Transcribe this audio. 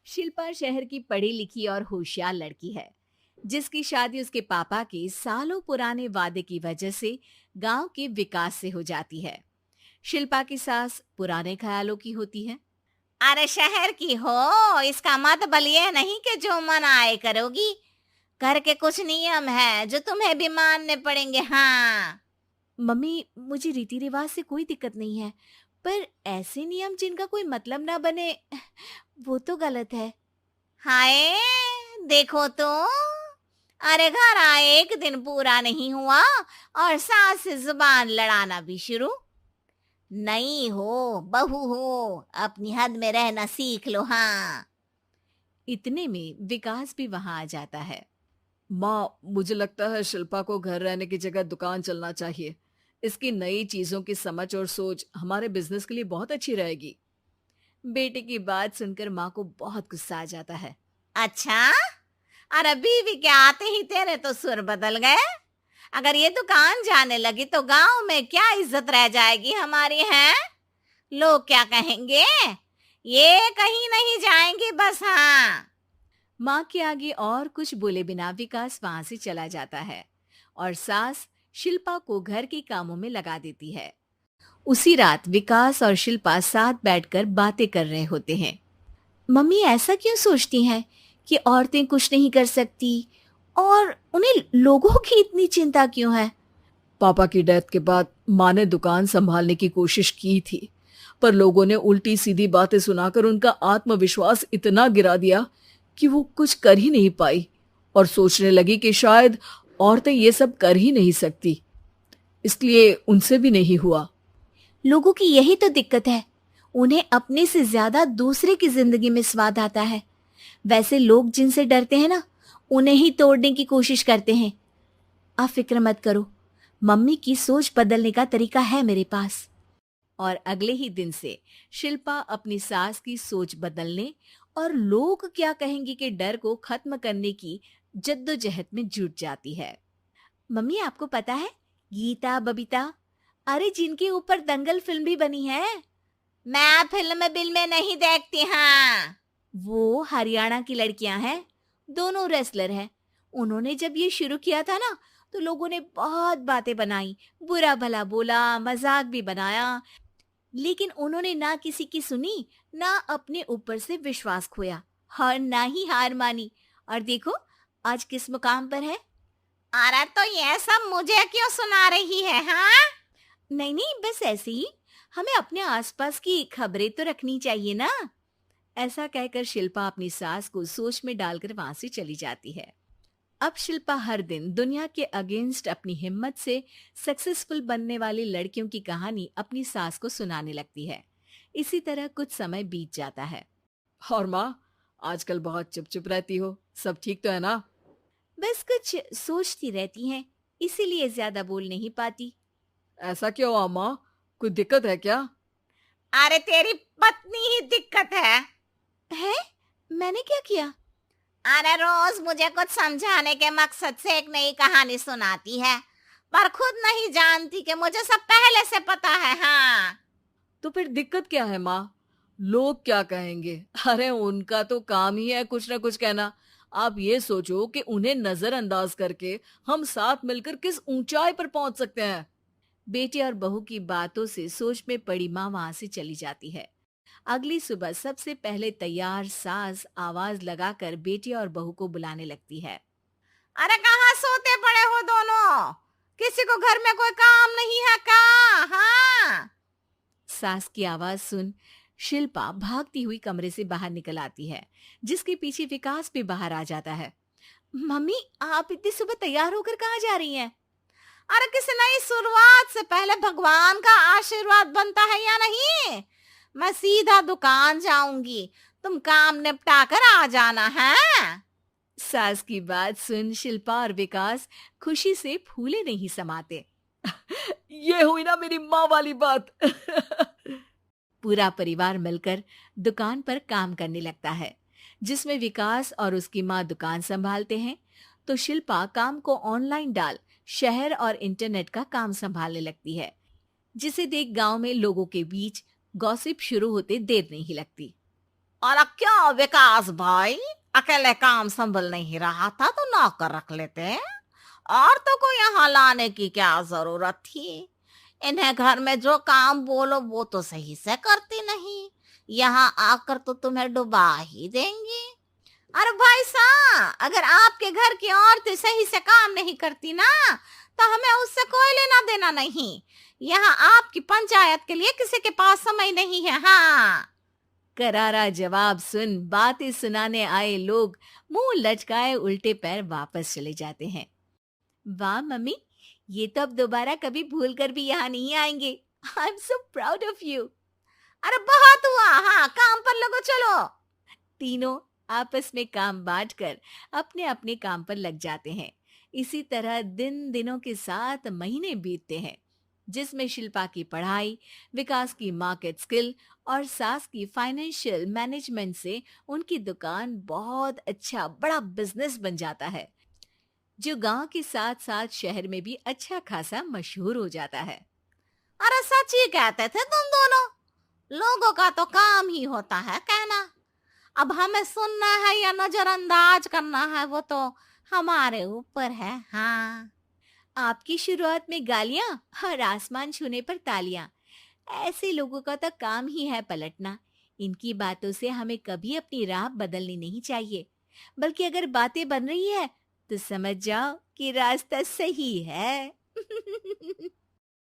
शिल्पा शहर की पढ़ी लिखी और होशियार लड़की है, जिसकी शादी उसके पापा के सालों पुराने वादे की वजह से गांव के विकास से हो जाती है। शिल्पा की सास पुराने ख्यालों की होती है। अरे शहर की हो, इसका मतलब ये नहीं कि जो मन आए करोगी। घर के कुछ नियम है जो तुम्हें भी मानने पड़ेंगे। हाँ। मम्मी, मुझे रीति रिवाज से कोई दिक्कत नहीं है, पर ऐसे नियम जिनका कोई मतलब ना बने, वो तो गलत है। हाय, देखो तो। अरे घर आए एक दिन पूरा नहीं हुआ और सास से जुबान लड़ाना भी शुरू। नहीं हो, बहू हो, अपनी हद में रहना सीख लो। हाँ। इतने में विकास भी वहां आ जाता है। माँ, मुझे लगता है शिल्पा को घर रहने की जगह दुकान चलना चाहिए। इसकी नई चीजों की समझ और सोच हमारे बिजनेस के लिए बहुत अच्छी रहेगी। बेटे की बात सुनकर माँ को बहुत गुस्सा आ जाता है। अच्छा, अरे बीवी के आते ही तेरे तो सुर बदल गए। अगर ये दुकान जाने लगी तो गांव में क्या इज्जत रह जाएगी हमारी है? लोग क्या कहेंगे? ये कहीं नहीं जाएंगे बस। हाँ। माँ के आगे और कुछ बोले बिना विकास वहां से चला जाता है और सास शिल्पा को घर के कामों में लगा देती है। उसी रात विकास और शिल्पा साथ बैठकर बातें कर रहे होते हैं। मम्मी ऐसा क्यों सोचती हैं कि औरतें कुछ नहीं कर सकती, और उन्हें लोगों की इतनी चिंता क्यों है? पापा की डेथ के बाद माँ ने दुकान संभालने की कोशिश की थी, पर लोगों ने उल्टी सीधी बातें सुनाकर उनका आत्मविश्वास इतना गिरा दिया कि वो कुछ कर ही नहीं पाई और सोचने लगी कि शायद औरतें ये सब कर ही नहीं सकती, इसलिए उनसे भी नहीं हुआ। लोगों की यही तो दिक्कत है, उन्हें अपने से ज्यादा दूसरे की जिंदगी में स्वाद आता है। वैसे लोग जिनसे डरते हैं ना, उन्हें ही तोड़ने की कोशिश करते हैं। आप फिक्र मत करो, मम्मी की सोच बदलने का तरीका है मेरे पास। और अगले ही दिन से शिल्पा अपनी सास की सोच बदलने और लोग क्या कहेंगे के डर को खत्म करने की जद्दोजहद में जुट जाती है। मम्मी, आपको पता है, गीता बबीता, अरे जिनके ऊपर दंगल फिल्म भी बनी है, मैं फिल्म बिल में नहीं देखती। हाँ। वो हरियाणा की लड़कियां हैं, दोनों रेसलर हैं। उन्होंने जब ये शुरू किया था ना, तो लोगों ने बहुत बातें बनाई, बुरा भला बोला, मजाक भी बनाया, लेकिन उन्होंने ना किसी की सुनी, ना अपने ऊपर से विश्वास खोया और ना ही हार मानी। और देखो, आज किस मुकाम पर है। अरे तो ये सब मुझे क्यों सुना रही है? हाँ। नहीं नहीं, बस ऐसे ही, हमें अपने आसपास की खबरें तो रखनी चाहिए ना। ऐसा कहकर शिल्पा अपनी सास को सोच में डालकर वहां से चली जाती है। अब शिल्पा हर दिन दुनिया के अगेंस्ट अपनी हिम्मत से सक्सेसफुल बनने वाली लड़कियों की कहानी अपनी सास को सुनाने लगती है। इसी तरह कुछ समय बीत जाता है। और माँ, आजकल बहुत चुप चुप रहती हो, सब ठीक तो है ना? बस कुछ सोचती रहती हैं, इसीलिए ज्यादा बोल नहीं पाती। ऐसा क्यों अम्मा, कोई दिक्कत है क्या? अरे तेरी पत्नी ही दिक्कत है? मैंने क्या किया? अरे रोज मुझे कुछ समझाने के मकसद से एक नई कहानी सुनाती है, पर खुद नहीं जानती कि मुझे सब पहले से पता है। हाँ। तो फिर दिक्कत क्या है माँ? लोग क्या कहेंगे? अरे उनका तो काम ही है कुछ ना कुछ कहना। आप ये सोचो कि उन्हें नजरअंदाज करके हम साथ मिलकर किस ऊंचाई पर पहुंच सकते हैं। बेटे और बहू की बातों से सोच में पड़ी माँ वहां से चली जाती है। अगली सुबह सबसे पहले तैयार सास आवाज लगाकर बेटे और बहू को बुलाने लगती है। अरे कहाँ सोते पड़े हो दोनों? किसी को घर में कोई काम नहीं है क्या? हाँ। सास की आवाज सुन शिल्पा भागती हुई कमरे से बाहर निकल आती है, जिसके पीछे विकास भी बाहर आ जाता है। मम्मी, आप इतनी सुबह तैयार होकर कहाँ जा रही हैं? अरे किसी नई शुरुआत से पहले भगवान का आशीर्वाद बनता है या नहीं? मैं सीधा दुकान जाऊंगी, तुम काम निपटा कर आ जाना है। सास की बात सुन शिल्पा और विकास खुशी से फूले नहीं समाते। ये हुई ना मेरी माँ वाली बात। पूरा परिवार मिलकर दुकान पर काम करने लगता है, जिसमें विकास और उसकी माँ दुकान संभालते हैं, तो शिल्पा काम को ऑनलाइन डाल शहर और इंटरनेट का काम संभालने लगती है, जिसे देख गांव में लोगों के बीच गॉसिप शुरू होते देर नहीं लगती। और क्या विकास भाई, अकेले काम संभल नहीं रहा था तो नौकर रख लेते। और तो को यहाँ लाने की क्या जरूरत थी। इन्हें घर में जो काम बोलो वो तो सही से करती नहीं, यहाँ आकर तो तुम्हें डुबा ही देंगी। अरे भाई साहब, अगर आपके घर की औरतें सही से काम नहीं करती ना, तो हमें उससे कोई लेना देना नहीं। यहाँ आपकी पंचायत के लिए किसी के पास समय नहीं है। हाँ। करारा जवाब सुन बातें सुनाने आए लोग मुंह लचकाए उल्टे पैर वापस चले जाते हैं। वाह मम्मी, ये तो अब दोबारा कभी भूल कर भी यहाँ नहीं आएंगे। I am so proud of you. अरे बहुत हुआ, हाँ काम पर लगो चलो। तीनों आपस में काम बांटकर अपने अपने काम पर लग जाते हैं। इसी तरह दिनों के साथ महीने बीतते हैं, जिसमें शिल्पा की पढ़ाई, विकास की मार्केट स्किल और सास की फाइनेंशियल मैनेजमेंट से उनकी दुकान बहुत अच्छा बड़ा बिजनेस बन जाता है, जो गांव के साथ साथ शहर में भी अच्छा खासा मशहूर हो जाता है। अरे सच ही कहते थे तुम दोनों, लोगों का तो काम ही होता है कहना। अब हमें सुनना है या नजरअंदाज करना है वो तो हमारे ऊपर है। हाँ। आपकी शुरुआत में गालियां और आसमान छूने पर तालियां, ऐसे लोगों का तो काम ही है पलटना। इनकी बातों से हमें कभी अपनी राह बदलनी नहीं चाहिए, बल्कि अगर बातें बन रही है तो समझ जाओ कि रास्ता सही है।